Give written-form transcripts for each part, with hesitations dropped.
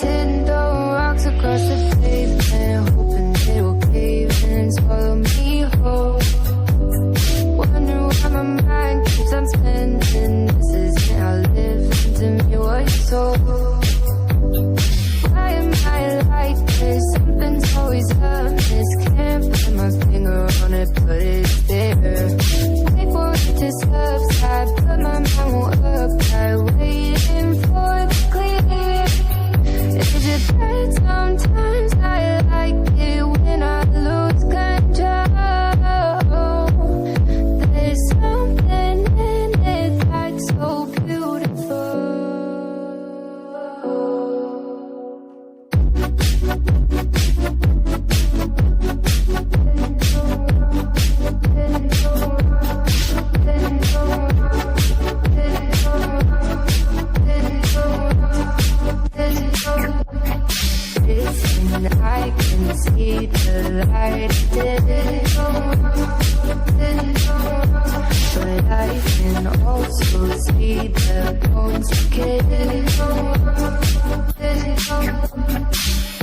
Sitting throwing rocks across the pavement, hoping it will cave in and swallow me whole. Wondering why my mind keeps on spinning. This isn't how living to me was told. Why am I like this? Something's always amiss. Can't put my finger on it, but it's there. Wait for it to subside, but my mind won't apply. Waiting for the clear. Is it bad sometimes? I like it when I lose control. There's something in it that's so beautiful. Listen, I can see the light, but I can also see the bones decay.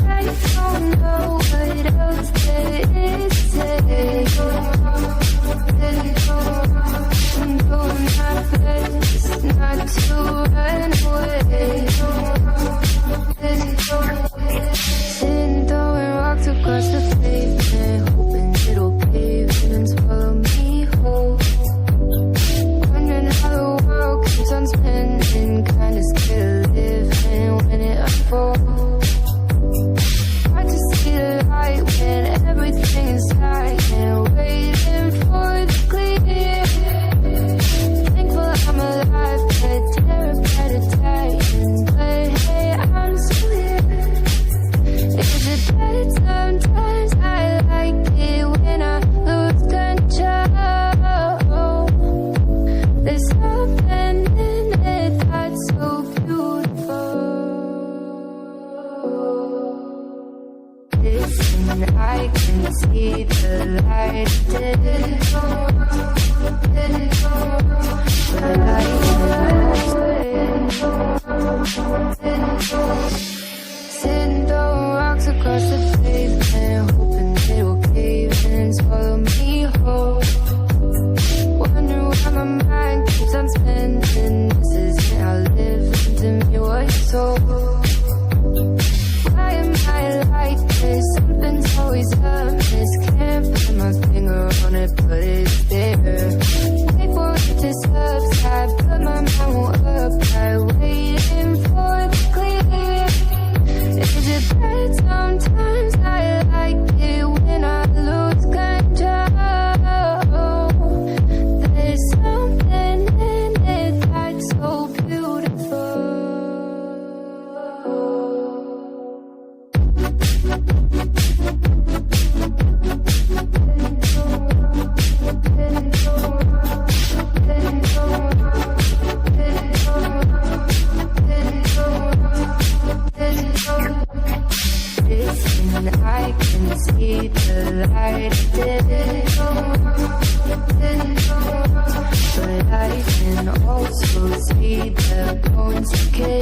I don't know what else there is to say. I'm doing my best not to run away. Sitting throwing rocks across the pavement, hoping it'll pave and swallow me whole. Wondering how the world keeps on spinning, kinda scared of living when it unfolds. Hard to see the light when everything is silent, waiting for the clear. Thankful I'm alive, but terrified of dying. But hey, I'm still here. Is it bad sometimes? I like it when I lose control. There's something in it that's so beautiful. Listen, I can see the light, but I sitting throwing rocks across the pavement, hoping it will cave in and swallow me whole. Wondering why my mind keeps on spinning. This isn't how living to me was told. Why am I like this? Something's always amiss. Can't put my finger on it, but it's there. Wait for it to subside, but my mind won't apply. Waiting for the clear. Is it bad sometimes? I like it when I lose control. There's something in it that's so beautiful. Listen, I can see the light, but I can also see the bones decay.